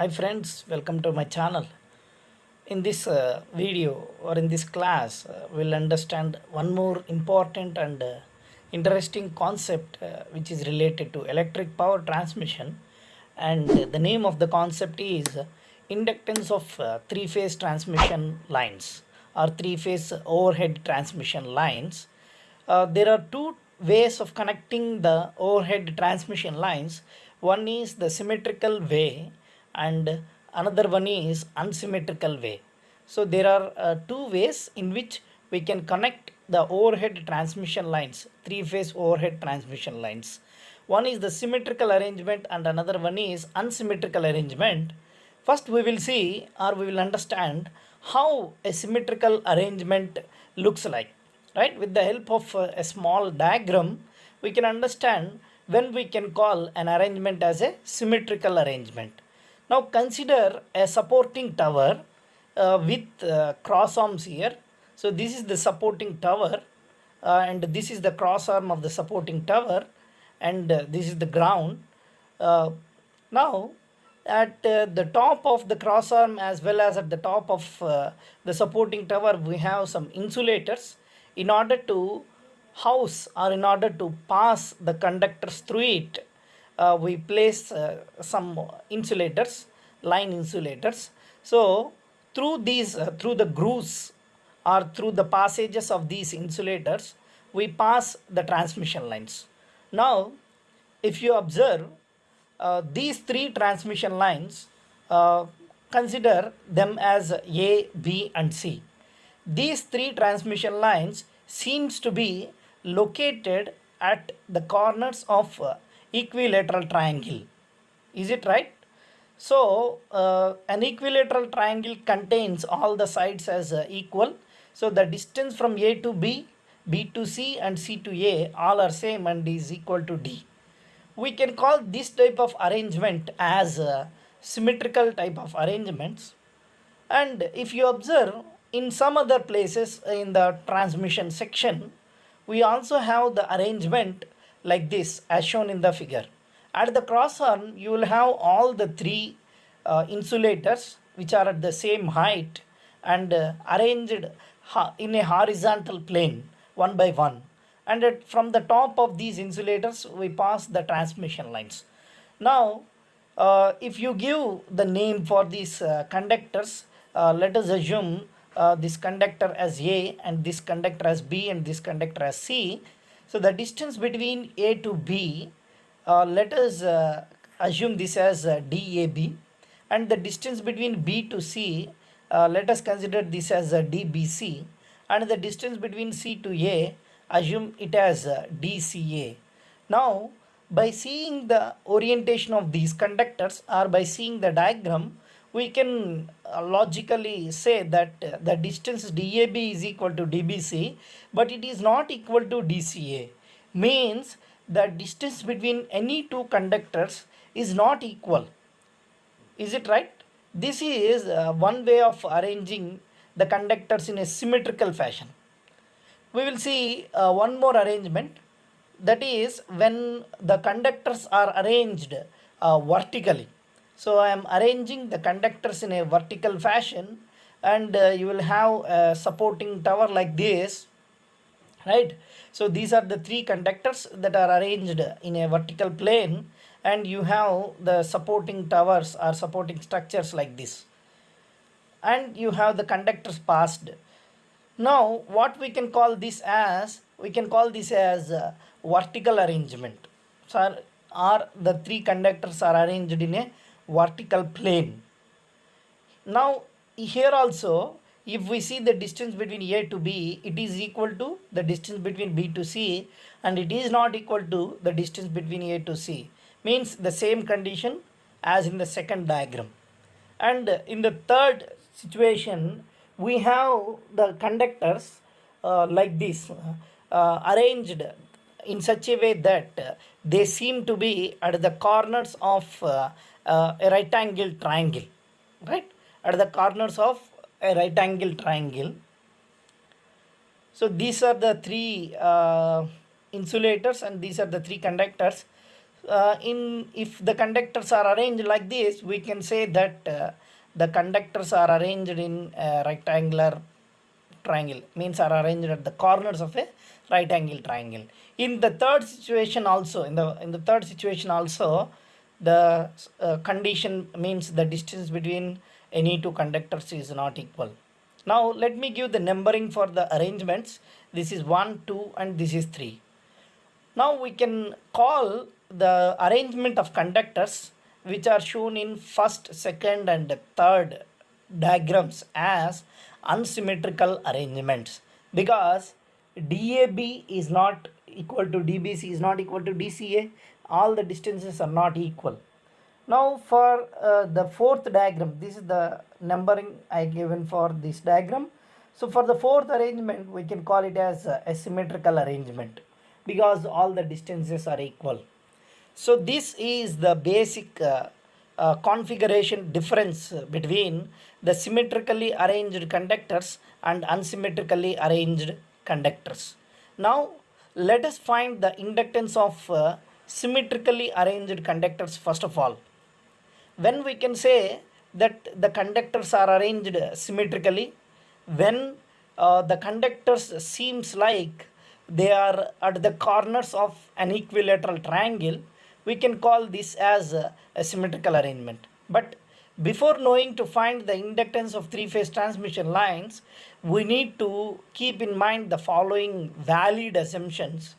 Hi friends, welcome to my channel. In this video or in this class, we'll understand one more important and interesting concept which is related to electric power transmission, and the name of the concept is inductance of three-phase transmission lines or three-phase overhead transmission lines. There are two ways of connecting the overhead transmission lines. One is the symmetrical way and another one is unsymmetrical way. So there are two ways in which we can connect the overhead transmission lines, three phase overhead transmission lines. One is the symmetrical arrangement and another one is unsymmetrical arrangement. First we will see or we will understand how a symmetrical arrangement looks like. Right, with the help of a small diagram we can understand when we can call an arrangement as a symmetrical arrangement. Now consider a supporting tower with cross arms here. So this is the supporting tower and this is the cross arm of the supporting tower, and this is the ground. uh, Now at the top of the cross arm as well as at the top of the supporting tower we have some insulators. In order to house or in order to pass the conductors through it, we place some insulators, line insulators. So through these through the grooves or through the passages of these insulators we pass the transmission lines. Now if you observe these three transmission lines, uh, consider them as A, B and C. These three transmission lines seems to be located at the corners of equilateral triangle. Is it right? So an equilateral triangle contains all the sides as equal. So the distance from A to B, B to C and C to A all are same and is equal to D. We can call this type of arrangement as symmetrical type of arrangements. And if you observe in some other places in the transmission section, we also have the arrangement like this as shown in the figure. At the cross arm you will have all the three insulators which are at the same height and arranged in a horizontal plane one by one, and from the top of these insulators we pass the transmission lines. Now if you give the name for these conductors, let us assume this conductor as A and this conductor as B and this conductor as C. So the distance between A to B, let us assume this as DAB, and the distance between B to C, let us consider this as DBC, and the distance between C to A, assume it as DCA. Now by seeing the orientation of these conductors or by seeing the diagram we can logically say that the distance DAB is equal to DBC, but it is not equal to DCA. Means the distance between any two conductors is not equal. Is it right? This is one way of arranging the conductors in a symmetrical fashion. We will see one more arrangement, that is when the conductors are arranged vertically. So I am arranging the conductors in a vertical fashion, and you will have a supporting tower like this, right? So these are the three conductors that are arranged in a vertical plane, and you have the supporting towers or supporting structures like this, and you have the conductors passed. Now what we can call this as, we can call this as vertical arrangement. So or the three conductors are arranged in a vertical plane. Now here also if we see the distance between A to B, it is equal to the distance between B to C, and it is not equal to the distance between A to C. Means the same condition as in the second diagram. And in the third situation we have the conductors like this, arranged in such a way that they seem to be at the corners of a right angle triangle, right, at the corners of a right angle triangle. So these are the three insulators and these are the three conductors. if the conductors are arranged like this, we can say that the conductors are arranged in a rectangular triangle, means are arranged at the corners of a right angle triangle. In the third situation also, in the third situation also, the condition means the distance between any two conductors is not equal. Now let me give the numbering for the arrangements. This is 1, 2 and this is 3. Now we can call the arrangement of conductors which are shown in first, second and third diagrams as unsymmetrical arrangements, because DAB is not equal to DBC is not equal to DCA. All the distances are not equal. Now for the fourth diagram, this is the numbering I given for this diagram. So for the fourth arrangement, we can call it as a symmetrical arrangement because all the distances are equal. So this is the basic configuration difference between the symmetrically arranged conductors and unsymmetrically arranged conductors. Now let us find the inductance of symmetrically arranged conductors first of all. When we can say that the conductors are arranged symmetrically, when the conductors seems like they are at the corners of an equilateral triangle, we can call this as a symmetrical arrangement. But before knowing to find the inductance of three-phase transmission lines, we need to keep in mind the following valid assumptions,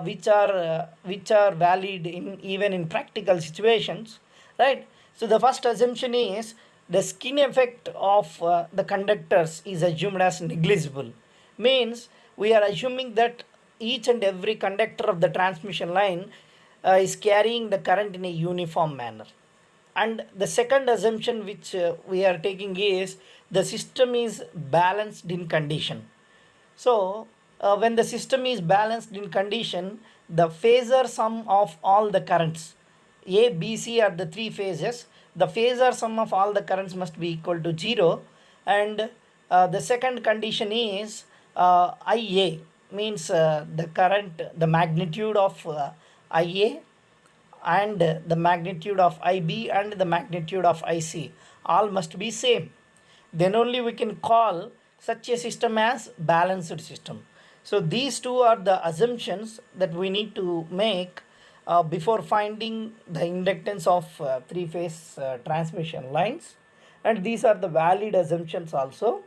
which are valid in even in practical situations, right? So the first assumption is the skin effect of the conductors is assumed as negligible. Means we are assuming that each and every conductor of the transmission line is carrying the current in a uniform manner. And the second assumption which we are taking is the system is balanced in condition. So when the system is balanced in condition, the phasor sum of all the currents A, B, C are the three phases. The phasor sum of all the currents must be equal to 0. And the second condition is IA, means the current, the magnitude of IA and the magnitude of IB and the magnitude of IC all must be same. Then only we can call such a system as balanced system. So these two are the assumptions that we need to make before finding the inductance of three-phase transmission lines, and these are the valid assumptions also.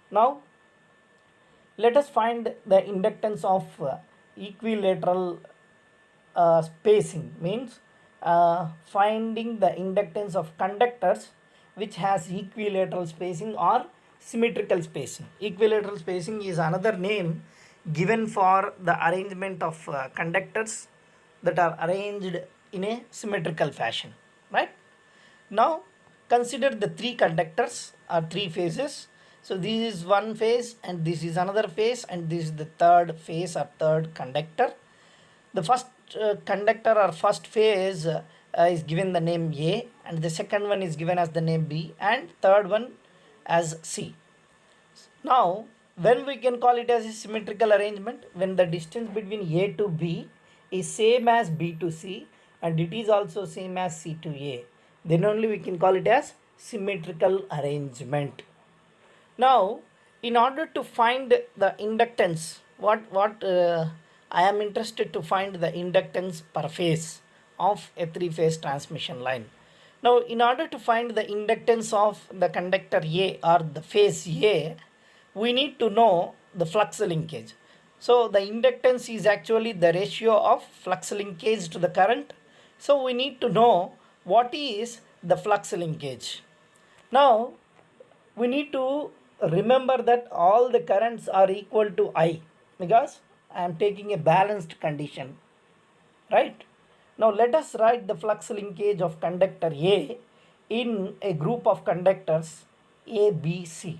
Now let us find the inductance of equilateral spacing, means finding the inductance of conductors which has equilateral spacing or symmetrical spacing. Equilateral spacing is another name given for the arrangement of conductors that are arranged in a symmetrical fashion, right? Now consider the three conductors or three phases. So this is one phase and this is another phase and this is the third phase or third conductor. The first conductor or first phase is given the name A, and the second one is given as the name B, and third one as C. Now when we can call it as a symmetrical arrangement, when the distance between A to B is same as B to C and it is also same as C to A, then only we can call it as symmetrical arrangement. Now in order to find the inductance, what I am interested to find the inductance per phase of a three-phase transmission line. Now in order to find the inductance of the conductor A or the phase A, we need to know the flux linkage. So the inductance is actually the ratio of flux linkage to the current. So we need to know what is the flux linkage. Now we need to remember that all the currents are equal to I, because I am taking a balanced condition, right? Now let us write the flux linkage of conductor A in a group of conductors A, B, C.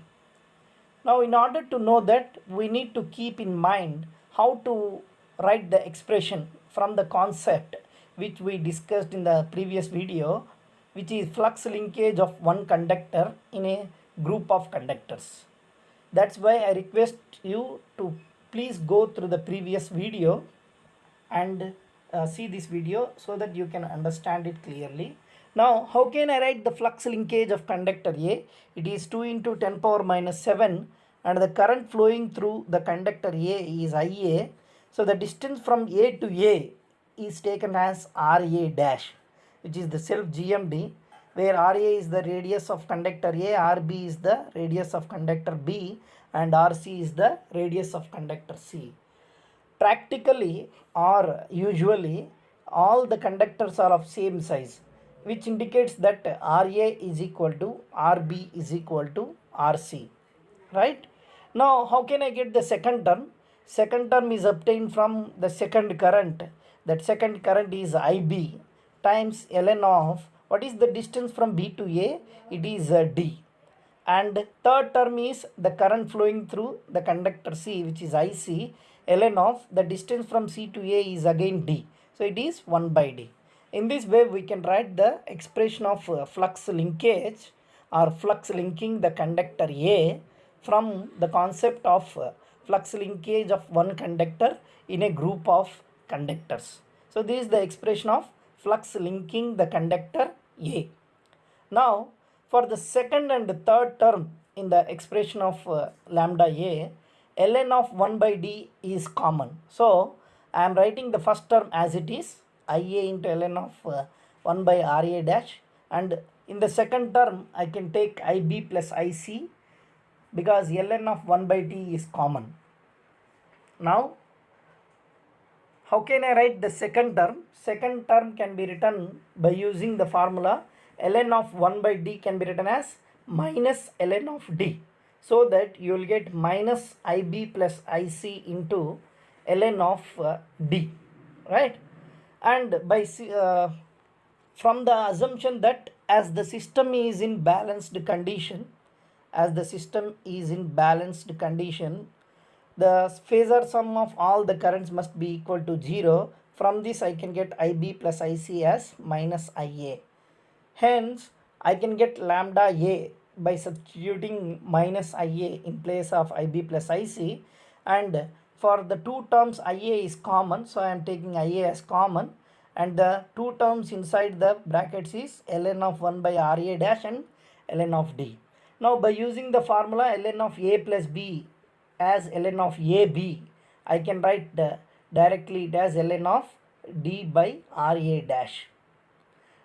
Now in order to know that, we need to keep in mind how to write the expression from the concept which we discussed in the previous video, which is flux linkage of one conductor in a group of conductors. That's why I request you to please go through the previous video and see this video so that you can understand it clearly. Now, how can I write the flux linkage of conductor A? It is 2 into 10 power minus 7 and the current flowing through the conductor A is IA. So, the distance from A to A is taken as RA dash, which is the self GMD, where RA is the radius of conductor A, RB is the radius of conductor B, and RC is the radius of conductor C. Practically or usually all the conductors are of same size, which indicates that RA is equal to RB is equal to RC, right? Now how can I get the second term? Second term is obtained from the second current. That second current is IB times ln of what is the distance from B to A? It is D. And third term is the current flowing through the conductor C, which is IC. Ln of the distance from C to A is again D. So it is 1 by D. In this way we can write the expression of flux linkage or flux linking the conductor A from the concept of flux linkage of one conductor in a group of conductors. So this is the expression of flux linking the conductor A. Now for the second and third term in the expression of lambda A, ln of 1 by D is common. So I am writing the first term as it is, IA into ln of 1 by RA dash, and in the second term I can take IB plus IC because ln of 1 by D is common. Now how can I write the second term? Second term can be written by using the formula ln of 1 by D can be written as minus ln of D, so that you will get minus IB plus IC into ln of D, right? And by from the assumption that as the system is in balanced condition, the phasor sum of all the currents must be equal to 0. From this I can get IB plus IC as minus IA. Hence, I can get lambda A by substituting minus IA in place of IB plus IC, and for the two terms IA is common, so I am taking IA as common, and the two terms inside the brackets is ln of 1 by RA dash and ln of D. Now by using the formula ln of A plus B as ln of AB, I can write directly it as ln of D by RA dash.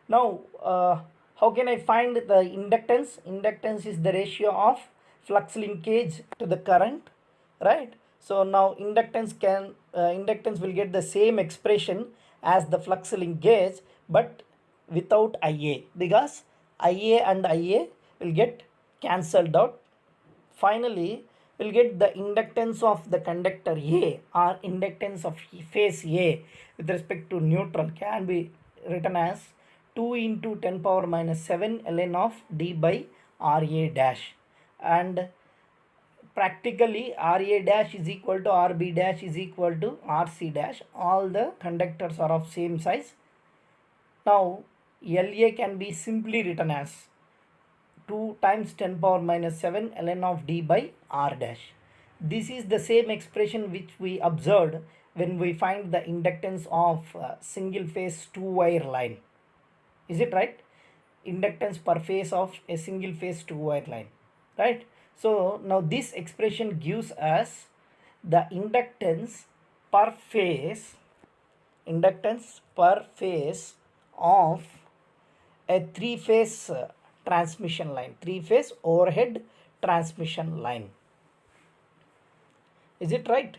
Now how can I find the inductance? Inductance is the ratio of flux linkage to the current, right? So now inductance will get the same expression as the flux linkage but without IA, because IA and IA will get cancelled out. Finally we'll get the inductance of the conductor A or inductance of phase A with respect to neutral can be written as 2 into 10 power minus 7 ln of D by RA dash, and practically RA dash is equal to RB dash is equal to RC dash. All the conductors are of same size. Now LA can be simply written as 2 times 10 power minus 7 ln of D by R dash. This is the same expression which we observed when we find the inductance of single phase 2-wire line. Is it right? Inductance per phase of a single phase 2-wire line, right? So now this expression gives us the inductance per phase of a 3-phase transmission line, 3-phase overhead transmission line. Is it right?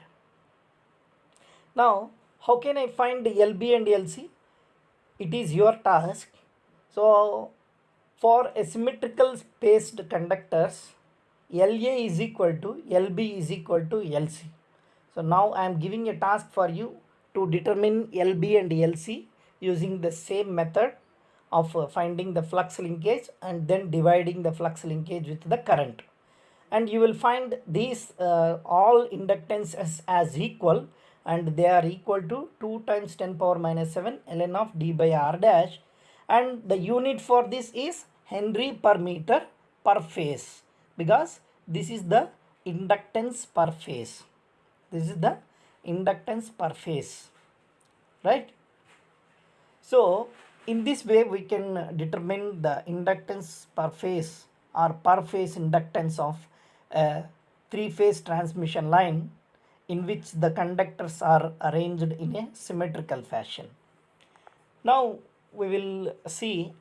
Now how can I find LB and LC? It is your task. So for a symmetrical spaced conductors, LA is equal to LB is equal to LC. So now I am giving a task for you to determine LB and LC using the same method of finding the flux linkage and then dividing the flux linkage with the current. And you will find these all inductances as equal, and they are equal to 2 times 10 power minus 7 ln of D by R dash, and the unit for this is Henry per meter per phase, because this is the inductance per phase. This is the inductance per phase, right? So in this way we can determine the inductance per phase or per phase inductance of a three phase transmission line in which the conductors are arranged in a symmetrical fashion. Now we will see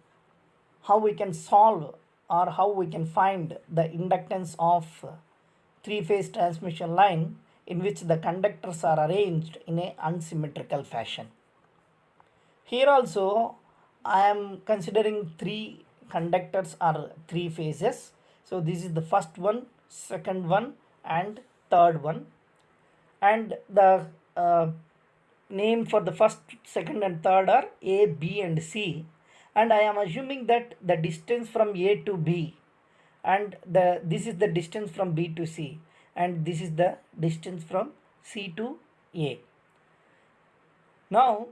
how we can solve or how we can find the inductance of three phase transmission line in which the conductors are arranged in a unsymmetrical fashion. Here also I am considering three conductors or three phases. So this is the first one, second one and third one, and the name for the first, second and third are A, B and C, and I am assuming that the distance from A to B and this is the distance from B to C and this is the distance from C to A. Now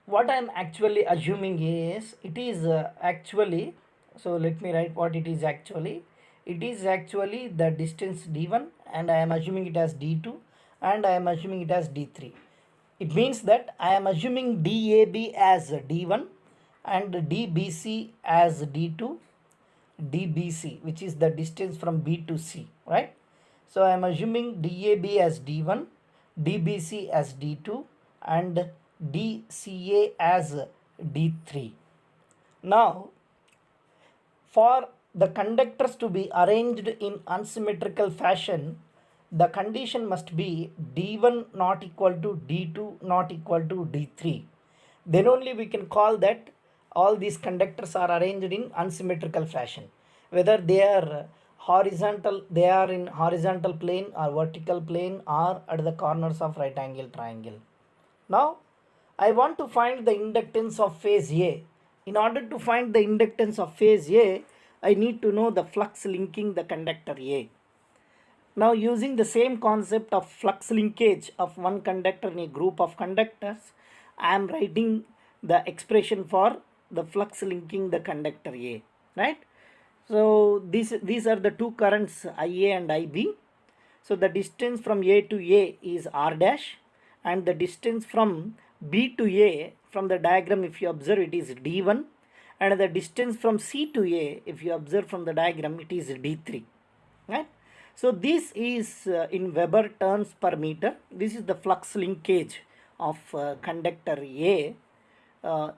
what I am actually assuming is it is actually, so let me write what it is actually. It is actually the distance d1 and I am assuming it as d2 and I am assuming it as d3. It means that I am assuming DAB as d1 and DBC as d2, DBC which is the distance from B to C, right? So I am assuming DAB as d1, DBC as d2 and DCA as D3. Now, for the conductors to be arranged in unsymmetrical fashion, the condition must be D1 not equal to D2 not equal to D3. Then only we can call that all these conductors are arranged in unsymmetrical fashion. Whether they are horizontal, they are in horizontal plane or vertical plane or at the corners of right angle triangle. Now, I want to find the inductance of phase A. In order to find the inductance of phase A, I need to know the flux linking the conductor A. Now using the same concept of flux linkage of one conductor in a group of conductors, I am writing the expression for the flux linking the conductor A, right? So these are the two currents IA and IB. So the distance from A to A is R dash and the distance from B to A, from the diagram if you observe it is D1 and the distance from C to A if you observe from the diagram it is D3, right? So this is in Weber turns per meter. This is the flux linkage of conductor A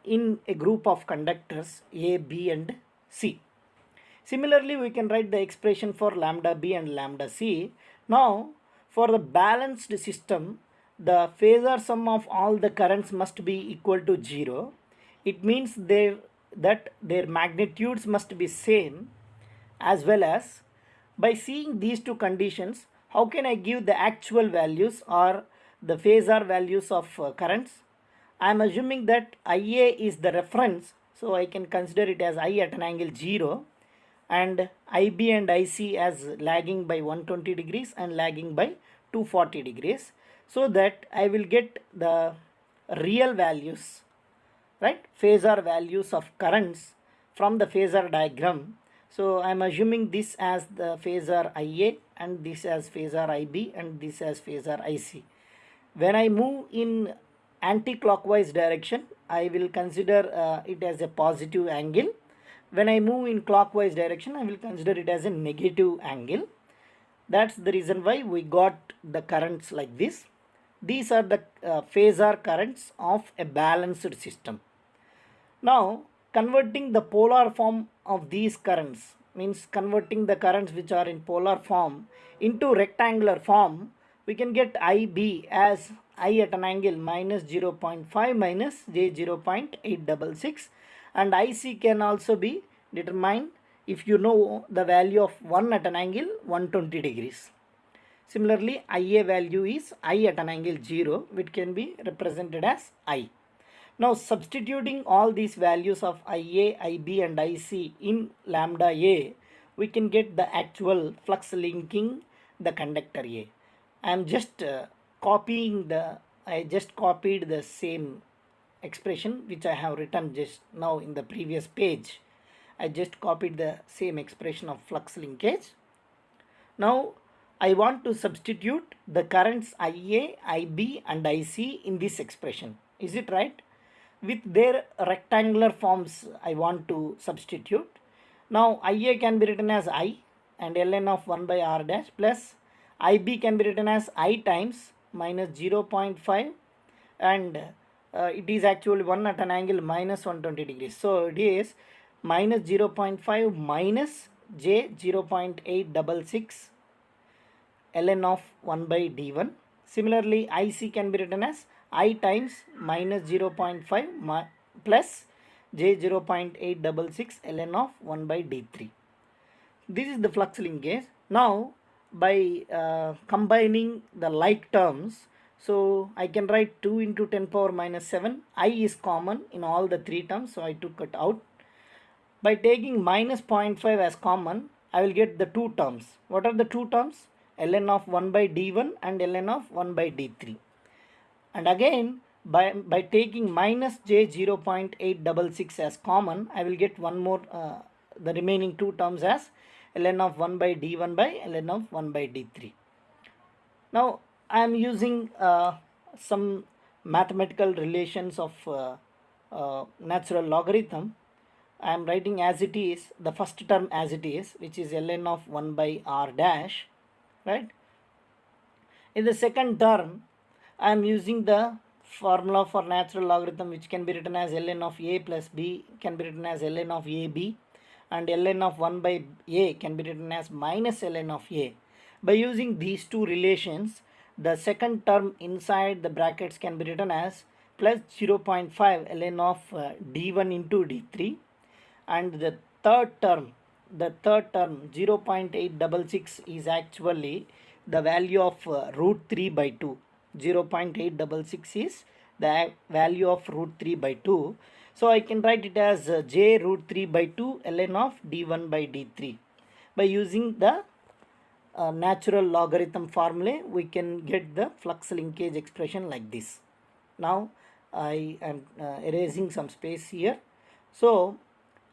in a group of conductors A, B and C. Similarly, we can write the expression for lambda B and lambda C. Now, for the balanced system, the phasor sum of all the currents must be equal to 0. It means that their magnitudes must be same, as well as by seeing these two conditions, how can I give the actual values or the phasor values of currents? I am assuming that IA is the reference, so I can consider it as I at an angle 0 and IB and IC as lagging by 120 degrees and lagging by 240 degrees, so that I will get the real values, right, phasor values of currents from the phasor diagram. So I am assuming this as the phasor IA and this as phasor IB and this as phasor IC. When I move in anti-clockwise direction, I will consider it as a positive angle. When I move in clockwise direction, I will consider it as a negative angle. That's the reason why we got the currents like this. These are the phasor currents of a balanced system. Now, converting the polar form of these currents means converting the currents which are in polar form into rectangular form, we can get IB as I at an angle minus 0.5 minus J 0.866 and IC can also be determined if you know the value of 1 at an angle 120 degrees. Similarly, IA value is I at an angle 0, which can be represented as I. Now substituting all these values of IA, IB and IC in lambda A, we can get the actual flux linking the conductor A. I am just I just copied the same expression which I have written just now in the previous page. I just copied the same expression of flux linkage. Now I want to substitute the currents IA, IB and IC in this expression. Is it right? with their rectangular forms I want to substitute. Now IA can be written as I and ln of 1 by r dash plus IB can be written as I times minus 0.5 and it is actually 1 at an angle minus 120 degrees. So it is minus 0.5 minus j 0.866 ln of 1 by d1. Similarly, IC can be written as I times minus 0.5 plus j 0.866 ln of 1 by d3. This is the flux linkage. Now, by combining the like terms, so I can write 2 into 10 power minus 7. I is common in all the three terms, so I took it out. By taking minus 0.5 as common, I will get the two terms. What are the two terms? Ln of 1 by d1 and ln of 1 by d3. And again, by taking minus j 0.866 as common, I will get one more, the remaining two terms as ln of 1 by d1 by ln of 1 by d3. Now, I am using some mathematical relations of natural logarithm. I am writing as it is, the first term as it is, which is ln of 1 by r dash, right? In the second term, I am using the formula for natural logarithm, which can be written as ln of a plus b can be written as ln of ab, and ln of 1 by a can be written as minus ln of a. By using these two relations, the second term inside the brackets can be written as plus 0.5 ln of d1 into d3, and the third term 0.866 is actually the value of root 3 by 2. 0.866 is the value of root 3 by 2. So I can write it as j root 3 by 2 ln of d1 by d3. By using the natural logarithm formula, we can get the flux linkage expression like this. Now I am erasing some space here. So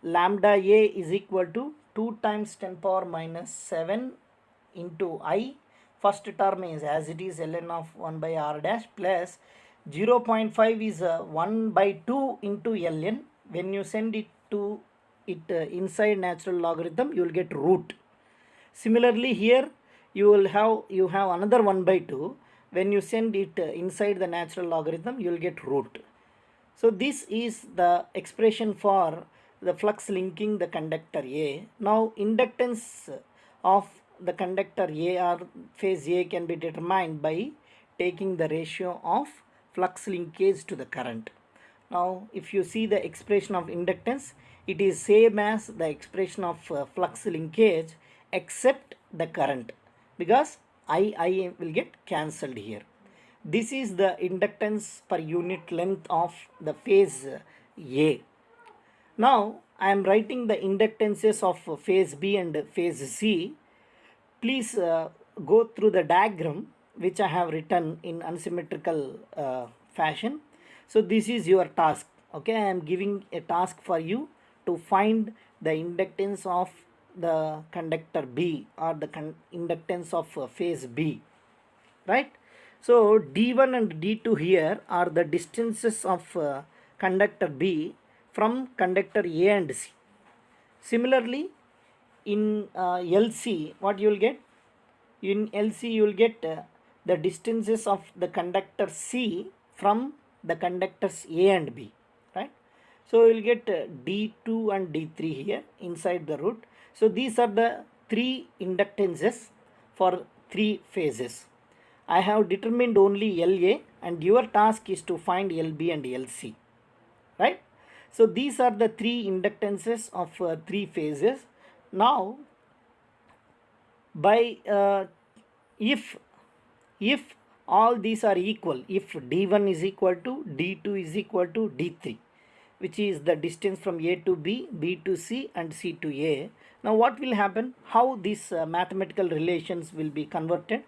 lambda a is equal to 2 times 10 power minus 7 into I. First term is as it is ln of 1 by r dash plus 0.5 is 1 by 2 into ln. When you send it to inside natural logarithm, you will get root. Similarly, here you have another 1 by 2. When you send it inside the natural logarithm, you will get root. So this is the expression for the flux linking the conductor A. Now inductance of the conductor A or phase A can be determined by taking the ratio of flux linkage to the current. Now if you see the expression of inductance, it is same as the expression of flux linkage except the current, because I will get cancelled here. This is the inductance per unit length of the phase A. Now I am writing the inductances of phase B and phase C. Please go through the diagram which I have written in unsymmetrical fashion. So this is your task. Okay, I am giving a task for you to find the inductance of the conductor B or the inductance of phase B, right? So D1 and D2 here are the distances of conductor B from conductor A and C. Similarly, in LC, what you will get? In LC, you will get the distances of the conductor C from the conductors A and B, right? So you will get D2 and D3 here inside the root. So these are the three inductances for three phases. I have determined only LA, and your task is to find LB and LC, right? So these are the three inductances of three phases. Now, by if all these are equal, if D1 is equal to D2 is equal to D3, which is the distance from A to B, B to C, and C to A. Now what will happen? How these mathematical relations will be converted?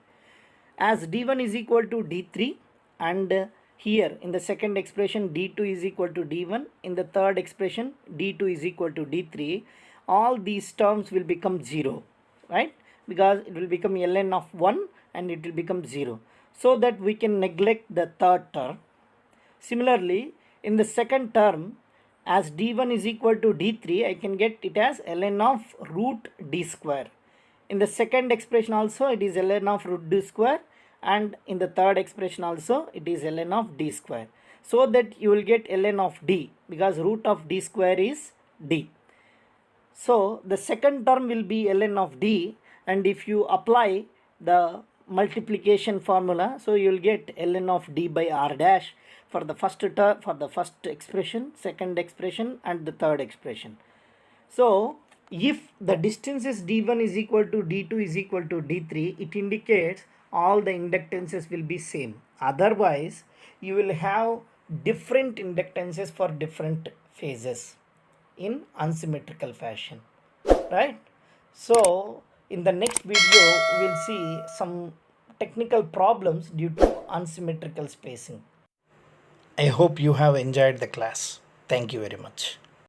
As D1 is equal to D3, and here in the second expression D2 is equal to D1, in the third expression D2 is equal to D3, all these terms will become 0, right? Because it will become ln of 1 and it will become 0, so that we can neglect the third term. Similarly, In the second term, as d1 is equal to d3, I can get it as ln of root d square. In the second expression also it is ln of root d square, and in the third expression also it is ln of d square. So that you will get ln of d, because root of d square is d. So the second term will be ln of d, and if you apply the multiplication formula, so you will get ln of d by r dash for the first term, for the first expression, second expression, and the third expression. So if the distance is d1 is equal to d2 is equal to d3, it indicates all the inductances will be same. Otherwise, you will have different inductances for different phases in unsymmetrical fashion, right? So in the next video we'll see some technical problems due to unsymmetrical spacing. I hope you have enjoyed the class. Thank you very much.